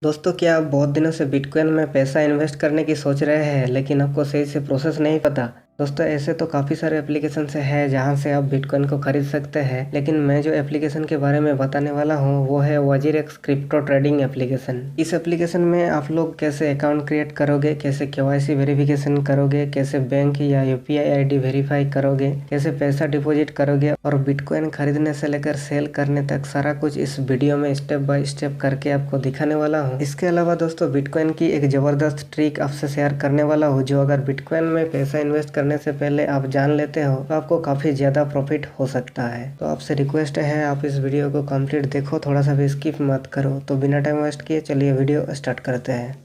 दोस्तों, क्या आप बहुत दिनों से बिटकॉइन में पैसा इन्वेस्ट करने की सोच रहे हैं लेकिन आपको सही से प्रोसेस नहीं पता। दोस्तों, ऐसे तो काफ़ी सारे एप्लीकेशन से है जहां से आप बिटकॉइन को खरीद सकते हैं, लेकिन मैं जो एप्लीकेशन के बारे में बताने वाला हूं वो है वजीरेक्स क्रिप्टो ट्रेडिंग एप्लीकेशन। इस एप्लीकेशन में आप लोग कैसे अकाउंट क्रिएट करोगे, कैसे केवाईसी वेरिफिकेशन करोगे, कैसे बैंक या यूपीआई आईडी वेरीफाई करोगे, कैसे पैसा डिपॉजिट करोगे और बिटकॉइन खरीदने से लेकर सेल करने तक सारा कुछ इस वीडियो में स्टेप बाय स्टेप करके आपको दिखाने वाला हूँ। इसके अलावा दोस्तों, बिटकॉइन की एक ज़बरदस्त ट्रिक आपसे शेयर करने वाला हूँ जो अगर बिटकॉइन में पैसा इन्वेस्ट करने से पहले आप जान लेते हो तो आपको काफ़ी ज़्यादा प्रॉफिट हो सकता है। तो आपसे रिक्वेस्ट है आप इस वीडियो को कंप्लीट देखो, थोड़ा सा भी स्किप मत करो। तो बिना टाइम वेस्ट किए चलिए वीडियो स्टार्ट करते हैं।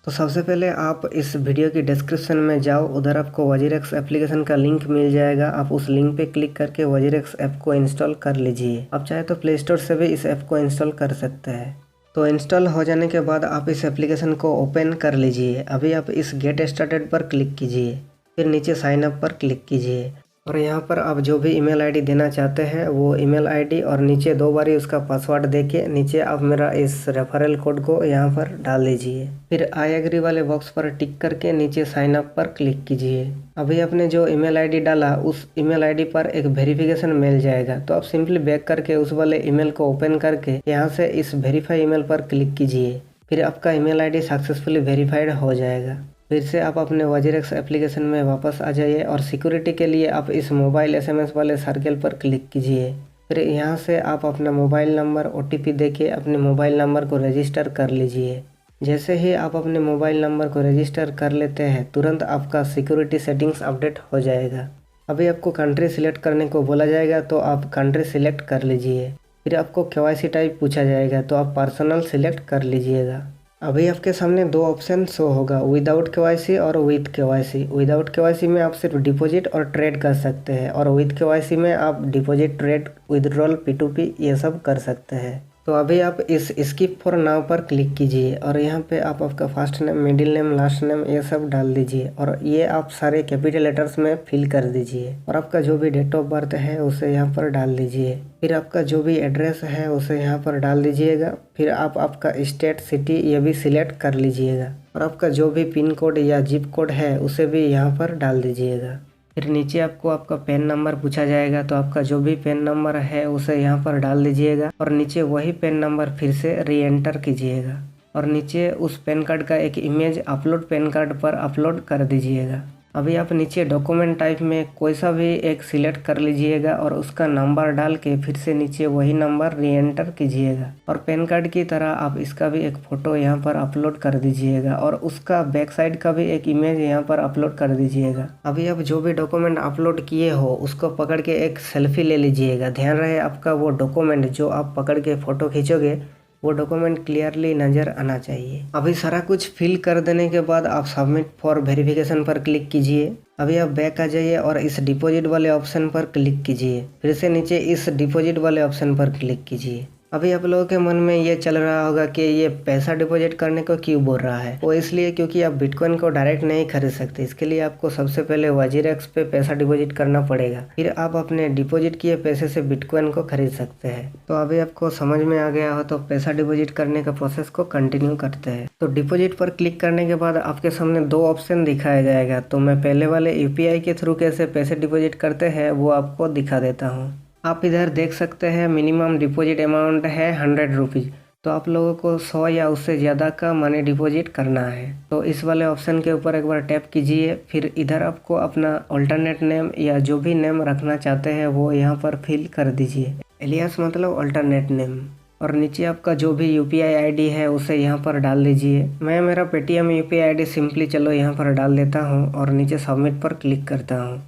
तो सबसे पहले आप इस वीडियो की डिस्क्रिप्शन में जाओ, उधर आपको वजीरेक्स एप्लीकेशन का लिंक मिल जाएगा। आप उस लिंक पे क्लिक करके वजीरेक्स ऐप को इंस्टॉल कर लीजिए। आप चाहे तो प्ले स्टोर से भी इस ऐप को इंस्टॉल कर सकते हैं। तो इंस्टॉल हो जाने के बाद आप इस एप्लीकेशन को ओपन कर लीजिए। अभी आप इस गेट स्टार्टेड पर क्लिक कीजिए, फिर नीचे साइन अप पर क्लिक कीजिए और यहाँ पर आप जो भी ईमेल आईडी देना चाहते हैं वो ईमेल आईडी और नीचे 2 बारी उसका पासवर्ड देके नीचे आप मेरा इस रेफरल कोड को यहाँ पर डाल दीजिए। फिर आई एग्री वाले बॉक्स पर टिक करके नीचे साइन अप पर क्लिक कीजिए। अभी आपने जो ईमेल आईडी डाला उस ईमेल आईडी पर एक वेरिफिकेशन मेल जाएगा, तो आप सिंपली बैक करके उस वाले ईमेल को ओपन करके यहाँ से इस वेरीफाई ईमेल पर क्लिक कीजिए। फिर आपका ईमेल आईडी सक्सेसफुली वेरीफाइड हो जाएगा। फिर से आप अपने वजीरेक्स एप्लीकेशन में वापस आ जाइए और सिक्योरिटी के लिए आप इस मोबाइल एसएमएस वाले सर्कल पर क्लिक कीजिए। फिर यहाँ से आप अपना मोबाइल नंबर ओटीपी देके अपने मोबाइल नंबर को रजिस्टर कर लीजिए। जैसे ही आप अपने मोबाइल नंबर को रजिस्टर कर लेते हैं तुरंत आपका सिक्योरिटी सेटिंग्स अपडेट हो जाएगा। अभी आपको कंट्री सिलेक्ट करने को बोला जाएगा तो आप कंट्री सिलेक्ट कर लीजिए। फिर आपको केवाईसी टाइप पूछा जाएगा तो आप पर्सनल सिलेक्ट कर लीजिएगा। अभी आपके सामने 2 ऑप्शन शो होगा, विदाउट केवाईसी और विद केवाईसी। विदाउट केवाईसी में आप सिर्फ डिपॉजिट और ट्रेड कर सकते हैं और विद केवाईसी में आप डिपॉजिट, ट्रेड, विदड्रॉल, P2P ये सब कर सकते हैं। तो अभी आप इस स्किप फॉर नाउ पर क्लिक कीजिए और यहाँ पे आप आपका first name, middle name, last name ये सब डाल दीजिए और ये आप सारे कैपिटल लेटर्स में फिल कर दीजिए और आपका जो भी डेट ऑफ बर्थ है उसे यहाँ पर डाल दीजिए। फिर आपका जो भी एड्रेस है उसे यहाँ पर डाल दीजिएगा। फिर आप आपका स्टेट, सिटी ये भी सिलेक्ट कर लीजिएगा और आपका जो भी पिन कोड या जिप कोड है उसे भी यहाँ पर डाल दीजिएगा। फिर नीचे आपको आपका पैन नंबर पूछा जाएगा तो आपका जो भी पैन नंबर है उसे यहाँ पर डाल दीजिएगा और नीचे वही पैन नंबर फिर से री एंटर कीजिएगा और नीचे उस पैन कार्ड का एक इमेज अपलोड पैन कार्ड पर अपलोड कर दीजिएगा। अभी आप नीचे डॉक्यूमेंट टाइप में कोई सा भी एक सिलेक्ट कर लीजिएगा और उसका नंबर डाल के फिर से नीचे वही नंबर री एंटर कीजिएगा और पैन कार्ड की तरह आप इसका भी एक फ़ोटो यहाँ पर अपलोड कर दीजिएगा और उसका बैक साइड का भी एक इमेज यहाँ पर अपलोड कर दीजिएगा। अभी आप जो भी डॉक्यूमेंट अपलोड किए हो उसको पकड़ के एक सेल्फी ले लीजिएगा। ध्यान रहे आपका वो डॉक्यूमेंट जो आप पकड़ के फ़ोटो खींचोगे वो डॉक्यूमेंट क्लियरली नज़र आना चाहिए। अभी सारा कुछ फिल कर देने के बाद आप सबमिट फॉर वेरिफिकेशन पर क्लिक कीजिए। अभी आप बैक आ जाइए और इस डिपॉजिट वाले ऑप्शन पर क्लिक कीजिए। फिर से नीचे इस डिपॉजिट वाले ऑप्शन पर क्लिक कीजिए। अभी आप लोगों के मन में ये चल रहा होगा कि ये पैसा डिपॉजिट करने को क्यों बोल रहा है। वो इसलिए क्योंकि आप बिटकॉइन को डायरेक्ट नहीं खरीद सकते। इसके लिए आपको सबसे पहले वजीरेक्स पे पैसा डिपॉजिट करना पड़ेगा, फिर आप अपने डिपॉजिट किए पैसे से बिटकॉइन को खरीद सकते हैं। तो अभी आपको समझ में आ गया हो तो पैसा डिपॉजिट करने का प्रोसेस को कंटिन्यू करते हैं। तो डिपॉजिट पर क्लिक करने के बाद आपके सामने 2 ऑप्शन दिखाया जाएगा। तो मैं पहले वाले यूपीआई के थ्रू कैसे पैसे डिपॉजिट करते हैं वो आपको दिखा देता हूँ। आप इधर देख सकते हैं मिनिमम डिपॉजिट अमाउंट है 100 रुपीज़। तो आप लोगों को 100 या उससे ज़्यादा का मनी डिपॉजिट करना है। तो इस वाले ऑप्शन के ऊपर एक बार टैप कीजिए। फिर इधर आपको अपना अल्टरनेट नेम या जो भी नेम रखना चाहते हैं वो यहाँ पर फिल कर दीजिए। एलियास मतलब अल्टरनेट नेम। और नीचे आपका जो भी यूपीआई आईडी है उसे यहाँ पर डाल दीजिए। मैं मेरा पेटीएम यूपीआई आईडी सिंपली चलो यहाँ पर डाल देता हूँ और नीचे सबमिट पर क्लिक करता हूँ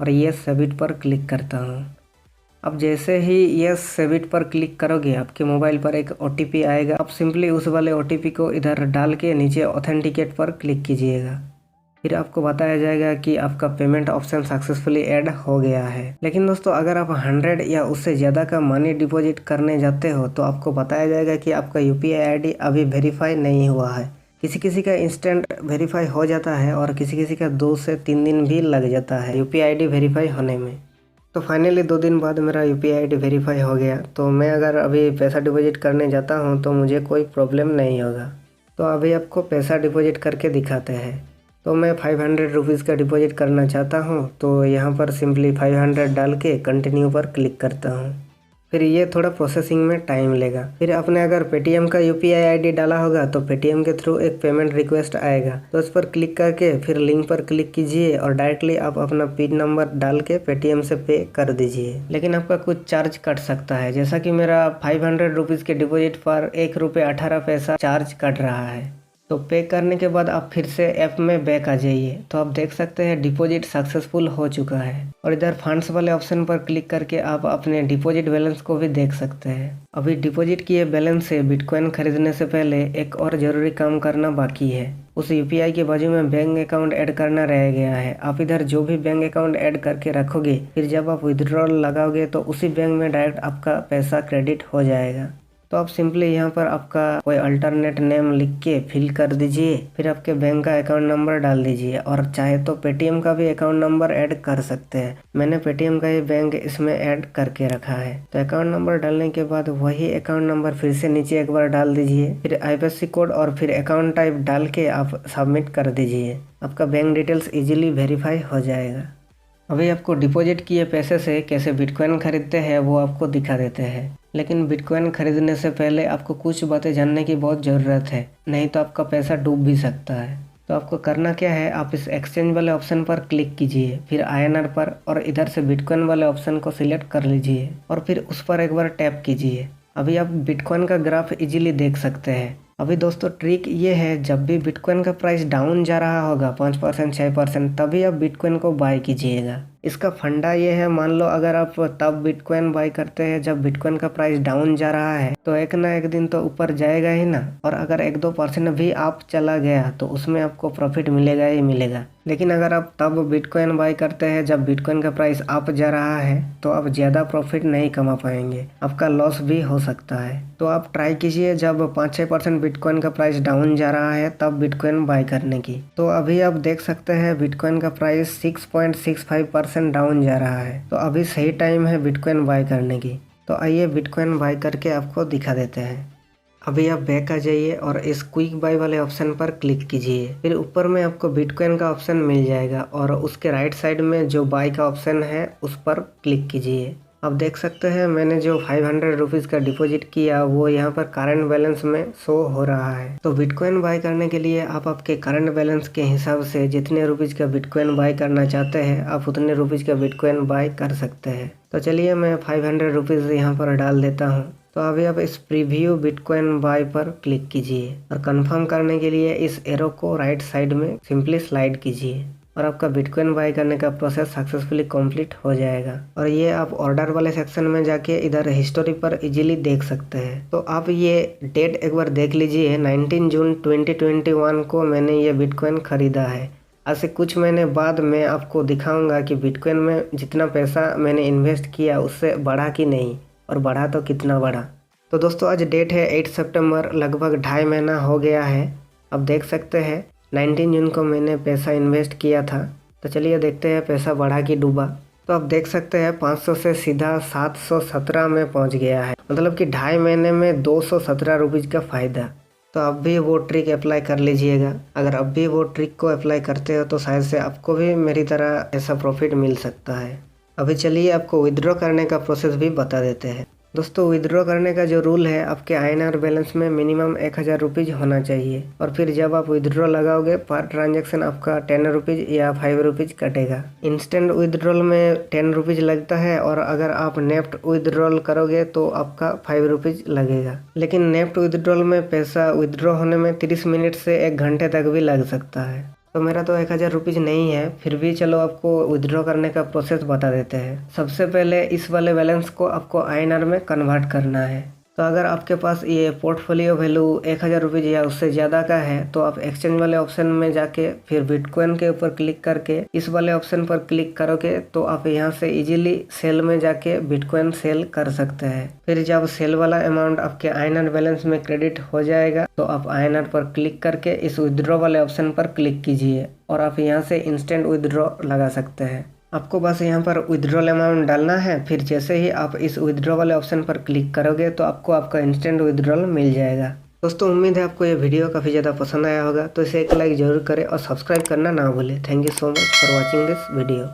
और ये सबमिट पर क्लिक करता हूँ। अब जैसे ही यस सेविट पर क्लिक करोगे आपके मोबाइल पर एक ओटीपी आएगा। आप सिंपली उस वाले ओटीपी को इधर डाल के नीचे ऑथेंटिकेट पर क्लिक कीजिएगा। फिर आपको बताया जाएगा कि आपका पेमेंट ऑप्शन सक्सेसफुली ऐड हो गया है। लेकिन दोस्तों, अगर आप 100 या उससे ज़्यादा का मनी डिपॉजिट करने जाते हो तो आपको बताया जाएगा कि आपका यूपीआई आईडी अभी वेरीफाई नहीं हुआ है। किसी किसी का इंस्टेंट वेरीफाई हो जाता है और किसी किसी का 2 से 3 दिन भी लग जाता है यूपीआई आईडी वेरीफाई होने में। तो फाइनली 2 दिन बाद मेरा यूपीआई आईडी वेरीफाई हो गया। तो मैं अगर अभी पैसा डिपॉजिट करने जाता हूँ तो मुझे कोई प्रॉब्लम नहीं होगा। तो अभी आपको पैसा डिपॉजिट करके दिखाते हैं। तो मैं 500 रुपीज़ का डिपॉजिट करना चाहता हूँ, तो यहाँ पर सिंपली 500 डाल के कंटिन्यू पर क्लिक करता हूँ। फिर ये थोड़ा प्रोसेसिंग में टाइम लेगा। फिर आपने अगर पेटीएम का यूपीआई आईडी डाला होगा तो पेटीएम के थ्रू एक पेमेंट रिक्वेस्ट आएगा, तो उस पर क्लिक करके फिर लिंक पर क्लिक कीजिए और डायरेक्टली आप अपना पिन नंबर डाल के पेटीएम से पे कर दीजिए। लेकिन आपका कुछ चार्ज कट सकता है, जैसा कि मेरा 500 रुपीज़ के डिपॉजिट पर 1 रुपये 18 पैसा चार्ज कट रहा है। तो पे करने के बाद आप फिर से ऐप में बैक आ जाइए। तो आप देख सकते हैं डिपॉजिट सक्सेसफुल हो चुका है और इधर फंड्स वाले ऑप्शन पर क्लिक करके आप अपने डिपॉजिट बैलेंस को भी देख सकते हैं। अभी डिपॉजिट किए बैलेंस से बिटकॉइन खरीदने से पहले एक और जरूरी काम करना बाकी है। उस यूपीआई के बाजू में बैंक अकाउंट ऐड करना रह गया है। आप इधर जो भी बैंक अकाउंट ऐड करके रखोगे, फिर जब आप विड्रॉल लगाओगे तो उसी बैंक में डायरेक्ट आपका पैसा क्रेडिट हो जाएगा। तो आप सिंपली यहाँ पर आपका कोई अल्टरनेट नेम लिख के फिल कर दीजिए, फिर आपके बैंक का अकाउंट नंबर डाल दीजिए और चाहे तो पेटीएम का भी अकाउंट नंबर ऐड कर सकते हैं। मैंने पेटीएम का ही बैंक इसमें ऐड करके रखा है। तो अकाउंट नंबर डालने के बाद वही अकाउंट नंबर फिर से नीचे एक बार डाल दीजिए, फिर आईएफएससी कोड और फिर अकाउंट टाइप डाल के आप सबमिट कर दीजिए। आपका बैंक डिटेल्स इजीली वेरीफाई हो जाएगा। अभी आपको डिपॉजिट किए पैसे से कैसे बिटकॉइन खरीदते हैं वो आपको दिखा देते हैं। लेकिन बिटकॉइन खरीदने से पहले आपको कुछ बातें जानने की बहुत ज़रूरत है, नहीं तो आपका पैसा डूब भी सकता है। तो आपको करना क्या है, आप इस एक्सचेंज वाले ऑप्शन पर क्लिक कीजिए, फिर आईएनआर पर और इधर से बिटकॉइन वाले ऑप्शन को सिलेक्ट कर लीजिए और फिर उस पर एक बार टैप कीजिए। अभी आप बिटकॉइन का ग्राफ इजीली देख सकते हैं। अभी दोस्तों ट्रिक ये है, जब भी बिटकॉइन का प्राइस डाउन जा रहा होगा 5% 6%, तभी आप बिटकॉइन को बाय कीजिएगा। इसका फंडा ये है, मान लो अगर आप तब बिटकॉइन बाय करते हैं जब बिटकॉइन का प्राइस डाउन जा रहा है, तो एक ना एक दिन तो ऊपर जाएगा ही ना। और अगर 1-2% भी आप चला गया तो उसमें आपको प्रॉफिट मिलेगा ही मिलेगा। लेकिन अगर आप तब बिटकॉइन बाय करते हैं जब बिटकॉइन का प्राइस अप जा रहा है, तो आप ज़्यादा प्रॉफिट नहीं कमा पाएंगे, आपका लॉस भी हो सकता है। तो आप ट्राई कीजिए जब 5-6% बिटकॉइन का प्राइस डाउन जा रहा है तब बिटकॉइन बाय करने की। तो अभी आप देख सकते हैं बिटकॉइन का प्राइस 6.65% डाउन जा रहा है, तो अभी सही टाइम है बिटकॉइन बाय करने की। तो आइए बिटकॉइन बाय करके आपको दिखा देते हैं। अभी आप बैक आ जाइए और इस क्विक बाय वाले ऑप्शन पर क्लिक कीजिए, फिर ऊपर में आपको बिटकॉइन का ऑप्शन मिल जाएगा और उसके राइट साइड में जो बाय का ऑप्शन है उस पर क्लिक कीजिए। आप देख सकते हैं मैंने जो 500 रुपीज़ का डिपॉजिट किया वो यहाँ पर करंट बैलेंस में शो हो रहा है। तो बिटकॉइन बाय करने के लिए आप आपके करंट बैलेंस के हिसाब से जितने रुपीज़ का बिटकॉइन बाय करना चाहते हैं आप उतने रुपीज़ का बिटकॉइन बाय कर सकते हैं। तो चलिए मैं 500 रुपीज़ यहाँ पर डाल देता हूँ। तो अभी आप इस प्रीव्यू बिटकॉइन बाय पर क्लिक कीजिए और कंफर्म करने के लिए इस एरो को राइट साइड में सिंपली स्लाइड कीजिए और आपका बिटकॉइन बाय करने का प्रोसेस सक्सेसफुली कंप्लीट हो जाएगा। और ये आप ऑर्डर वाले सेक्शन में जाके इधर हिस्टोरी पर इजीली देख सकते हैं। तो आप ये डेट एक बार देख लीजिए, 19 जून 2021 को मैंने ये बिटकॉइन खरीदा है। आज से कुछ महीने बाद मैं आपको दिखाऊंगा कि बिटकॉइन में जितना पैसा मैंने इन्वेस्ट किया उससे बढ़ा कि नहीं, और बढ़ा तो कितना बढ़ा। तो दोस्तों आज डेट है 8 सितंबर, लगभग 2.5 महीना हो गया है। अब देख सकते हैं 19 जून को मैंने पैसा इन्वेस्ट किया था। तो चलिए देखते हैं पैसा बढ़ा कि डूबा। तो आप देख सकते हैं 500 से सीधा 717 में पहुंच गया है, मतलब कि 2.5 महीने में 217 रुपीज़ का फ़ायदा। तो आप भी वो ट्रिक अप्लाई कर लीजिएगा। अगर आप भी वो ट्रिक को अप्लाई करते हो तो शायद से आपको भी मेरी तरह ऐसा प्रॉफिट मिल सकता है। अभी चलिए आपको विड्रॉ करने का प्रोसेस भी बता देते हैं। दोस्तों विड्रॉ करने का जो रूल है, आपके आईएनआर बैलेंस में मिनिमम 1000 रुपीज़ होना चाहिए और फिर जब आप विड्रॉ लगाओगे पर ट्रांजैक्शन आपका 10 रुपीज़ या 5 रुपीज़ कटेगा। इंस्टेंट विड्रॉल में 10 रुपीज़ लगता है और अगर आप नेफ्ट विड्रॉल करोगे तो आपका 5 रुपीज़ लगेगा। लेकिन नेफ्ट विड्रॉल में पैसा विड्रॉ होने में 30 मिनट से 1 घंटे तक भी लग सकता है। तो मेरा तो 1000 रुपीज़ नहीं है, फिर भी चलो आपको विड्रॉ करने का प्रोसेस बता देते हैं। सबसे पहले इस वाले बैलेंस को आपको आईएनआर में कन्वर्ट करना है। तो अगर आपके पास ये पोर्टफोलियो वैल्यू 1000 रुपीज़ या उससे ज़्यादा का है तो आप एक्सचेंज वाले ऑप्शन में जाके फिर बिटकॉइन के ऊपर क्लिक करके इस वाले ऑप्शन पर क्लिक करोगे तो आप यहाँ से इजीली सेल में जाके बिटकॉइन सेल कर सकते हैं। फिर जब सेल वाला अमाउंट आपके आईएनआर बैलेंस में क्रेडिट हो जाएगा तो आप आईएनआर पर क्लिक करके इस विड्रॉ वाले ऑप्शन पर क्लिक कीजिए और आप यहाँ से इंस्टेंट विड्रॉ लगा सकते हैं। आपको बस यहाँ पर विथड्रॉल अमाउंट डालना है। फिर जैसे ही आप इस विथड्रॉ वाले ऑप्शन पर क्लिक करोगे तो आपको आपका इंस्टेंट विथड्रॉल मिल जाएगा। दोस्तों उम्मीद है आपको ये वीडियो काफ़ी ज़्यादा पसंद आया होगा, तो इसे एक लाइक ज़रूर करें और सब्सक्राइब करना ना भूलें। Thank you so much for watching this video.